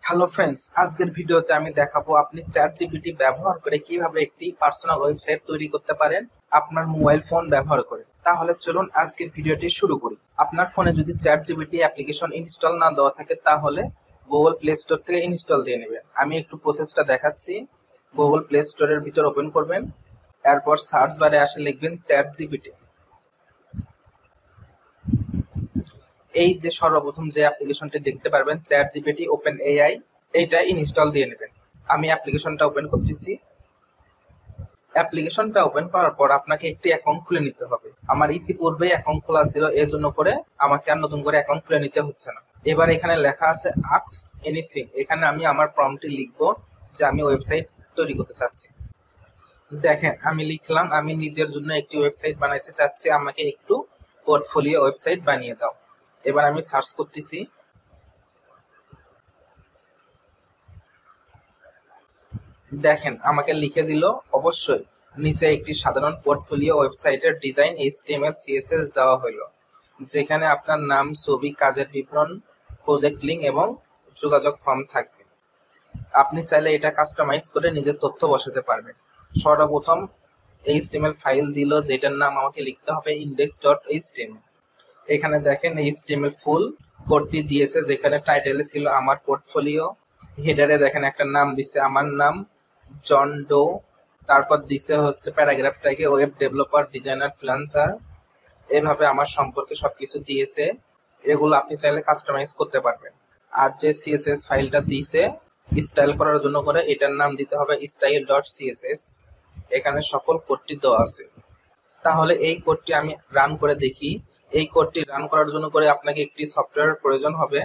Hello friends, আজকের ভিডিওতে আমি দেখাবো আপনি চ্যাট জিপিটি ব্যবহার করে কিভাবে একটি পার্সোনাল ওয়েবসাইট তৈরি করতে পারেন আপনার মোবাইল ফোন ব্যবহার করে। তাহলে চলুন আজকের ভিডিওটি শুরু করি। আপনার ফোনে যদি চ্যাট জিপিটি অ্যাপ্লিকেশন ইনস্টল না দেওয়া থাকে তাহলে গুগল প্লে স্টোর থেকে ইনস্টল দিয়ে নেবেন। আমি একটু প্রসেসটা দেখাচ্ছি। গুগল প্লে স্টোরের ভিতর ওপেন করবেন, এরপর সার্চ বারে আসে লিখবেন চ্যাট জিপিটি। এই যে সর্বপ্রথম যে অ্যাপ্লিকেশনটি দেখতে পারবেন চ্যাট জিপিটি ওপেন এআই, এইটা ইনস্টল দিয়ে নেবেন। আমি অ্যাপ্লিকেশনটা ওপেন করতেছি। অ্যাপ্লিকেশনটা ওপেন করার পর আপনাকে একটি অ্যাকাউন্ট খুলে নিতে হবে। আমার ইতিপূর্বেই অ্যাকাউন্ট খোলা ছিল, এর জন্য করে আমাকে আর নতুন করে অ্যাকাউন্ট খুলে নিতে হচ্ছে না। এবার এখানে লেখা আছে আস্ক এনিথিং, এখানে আমি আমার প্রম্পটটি লিখবো যে আমি ওয়েবসাইট তৈরি করতে চাচ্ছি। দেখেন আমি লিখলাম আমি নিজের জন্য একটি ওয়েবসাইট বানাইতে চাচ্ছি, আমাকে একটু পোর্টফোলিও ওয়েবসাইট বানিয়ে দাও। এবার আমি সার্চ করতেছি। দেখেন আমাকে লিখে দিল অবশ্যই নিচে একটি সাধারণ পোর্টফোলিও ওয়েবসাইটের ডিজাইন এইচটিএমএল সিএসএস দেওয়া হলো, যেখানে আপনার নাম, ছবি, কাজের বিবরণ, প্রজেক্ট লিঙ্ক এবং যোগাযোগ ফর্ম থাকবে। আপনি চাইলে এটা কাস্টমাইজ করে নিজের তথ্য বসাতে পারবেন। সর্বপ্রথম এইচটিএমএল ফাইল দিল, যেটার নাম আমাকে লিখতে হবে index.html। এখানে দেখেন এইচটিএমএল ফুল কোডটি দিয়েছে, যেখানে টাইটেলে ছিল আমার পোর্টফোলিও, হেডারে দেখেন একটা নাম দিছে আমার নাম জন ডো, তারপর দিছে হচ্ছে প্যারাগ্রাফটাকে ওয়েব ডেভেলপার, ডিজাইনার, ফ্রিল্যান্সার, এভাবে আমার সম্পর্কে সবকিছু দিয়েছে। এগুলো আপনি চাইলে কাস্টমাইজ করতে পারবেন। আর যে সিএসএস ফাইলটা দিয়েছে স্টাইল করার জন্য করে, এটার নাম দিতে হবে style.css। এখানে সকল কোডটি দেওয়া আছে। তাহলে এই কোডটি আমি রান করে দেখি। এই কোডটি রান করার জন্য করে আপনাকে একটি সফটওয়্যারের প্রয়োজন হবে।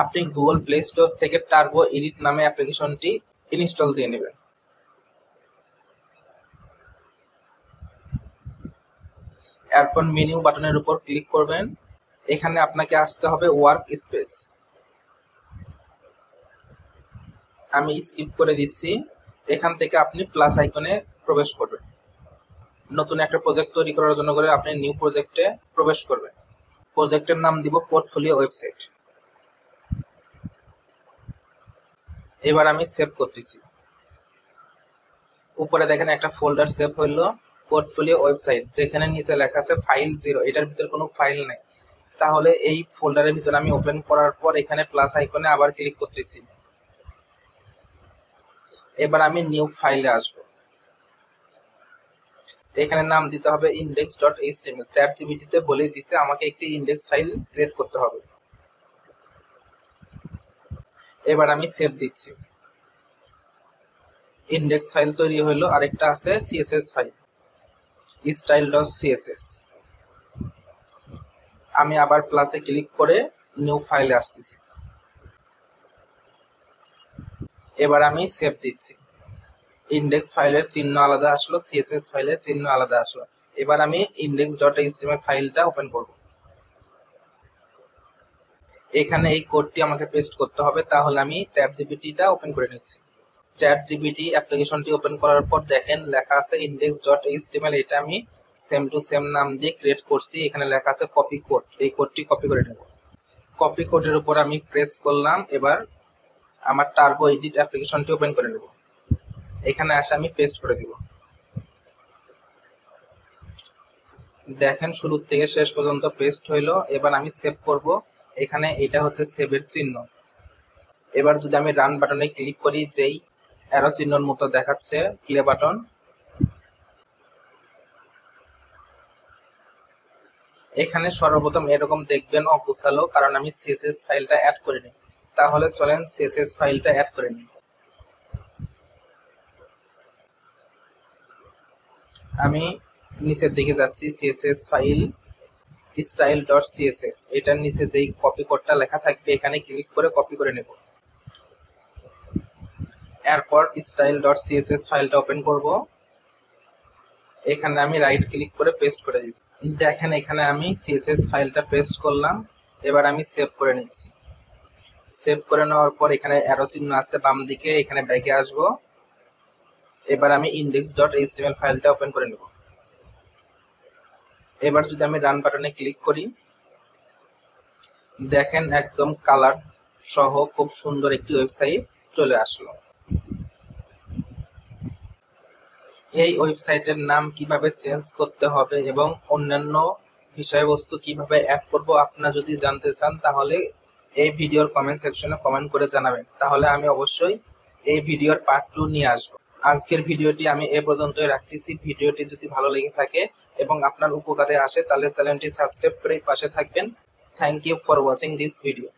আপনি গুগল প্লে স্টোর থেকে টার্বো এডিট নামে অ্যাপ্লিকেশনটি ইনস্টল দিয়ে নেবেন। এরপর মেনু বাটনের উপর ক্লিক করবেন। এখানে আপনাকে আসতে হবে ওয়ার্ক স্পেস, আমি স্কিপ করে দিচ্ছি। এখান থেকে আপনি প্লাস আইকনে প্রবেশ করবেন। নতুন একটা প্রজেক্ট তৈরি করার জন্য করে আপনি নিউ প্রজেক্টে প্রবেশ করবেন। প্রজেক্টের নাম দিব পোর্টফোলিও ওয়েবসাইট। এবার আমি সেভ করতেছি। উপরে দেখেন একটা ফোল্ডার সেভ হইলো পোর্টফোলিও ওয়েবসাইট, যেখানে নিচে লেখা আছে ফাইল 0, এটার ভিতরে কোনো ফাইল নাই। তাহলে এই ফোল্ডারের ভিতরে আমি ওপেন করার পর এখানে প্লাস আইকনে আবার ক্লিক করতেছি। এবার আমি নিউ ফাইলে আসব। এখানে নাম দিতে হবে index.html। চ্যাট জিপিটিতে বলে দিছে আমাকে একটি ইনডেক্স ফাইল ক্রিয়েট করতে হবে। এবার আমি সেভ দিচ্ছি। ইনডেক্স ফাইল তৈরি হলো। আরেকটা আছে সিএসএস ফাইল style.css। আমি আবার প্লাসে ক্লিক করে নিউ ফাইলে আসতেছি। এবার আমি সেভ দিচ্ছি। ইনডেক্স ফাইলের চিহ্ন আলাদা আসলো, সিএসএস ফাইলের চিহ্ন আলাদা আসলো। এবার আমি index.html ফাইলটা ওপেন করব। এখানে এই কোডটি আমাকে পেস্ট করতে হবে, তাহলে আমি চ্যাট জিপিটিটা ওপেন করে নিচ্ছি। চ্যাট জিপিটি অ্যাপ্লিকেশনটি ওপেন করার পর দেখেন লেখা আছে index.html, এটা আমি সেম টু সেম নাম দিয়ে ক্রিয়েট করছি। এখানে লেখা আছে কপি কোড, এই কোডটি কপি করে নেব। কপি কোডের উপর আমি প্রেস করলাম। এবার আমার টার্বো এডিট অ্যাপ্লিকেশনটি ওপেন করে নেব। এখানে আসে আমি পেস্ট করে দিব। দেখেন শুরু থেকে শেষ পর্যন্ত পেস্ট হইলো। এবার আমি সেভ করব। এখানে এটা হচ্ছে সেভের চিহ্ন। এবার যদি আমি রান বাটনে ক্লিক করি, যেই অ্যারো চিহ্নর মতো দেখাচ্ছে প্লে বাটন, এখানে সর্বপ্রথম এরকম দেখবেন অগোছালো, কারণ আমি সিএসএস ফাইলটা অ্যাড করিনি। তাহলে চলেন সিএসএস ফাইলটা অ্যাড করে নিই। আমি নিচের দিকে যাচ্ছি, সিএসএস ফাইল style.css, এটার নিচে যেই কপি কোডটা লেখা থাকবে এখানে ক্লিক করে কপি করে নেব। এরপর style.css ফাইলটা ওপেন করব। এখানে আমি রাইট ক্লিক করে পেস্ট করে দিব। দেখেন এখানে আমি সিএসএস ফাইলটা পেস্ট করলাম। এবার আমি সেভ করে নিচ্ছি। সেভ করে নেওয়ার পর এখানে অ্যারো চিহ্ন আছে বাম দিকে, এখানে ব্যাকে আসব। এবার আমি index.html ফাইলটা ওপেন করে নেব। এবার যদি আমি রান বাটনে ক্লিক করি, দেখেন একদম কালার সহ খুব সুন্দর একটি ওয়েবসাইট চলে আসলো। এই ওয়েবসাইটের নাম কিভাবে চেঞ্জ করতে হবে এবং অন্যান্য বিষয়বস্তু কিভাবে অ্যাড করব আপনারা যদি জানতে চান তাহলে এই ভিডিওর কমেন্ট সেকশনে কমেন্ট করে জানাবেন, তাহলে আমি অবশ্যই এই ভিডিওর পার্ট 2 নিয়ে আসবো। আজকের ভিডিওটি আমি এ পর্যন্তই রাখতেছি। ভিডিওটি যদি ভালো লেগে থাকে এবং আপনার উপকারে আসে তাহলে চ্যানেলটি সাবস্ক্রাইব করে পাশে থাকবেন। Thank you for watching this video.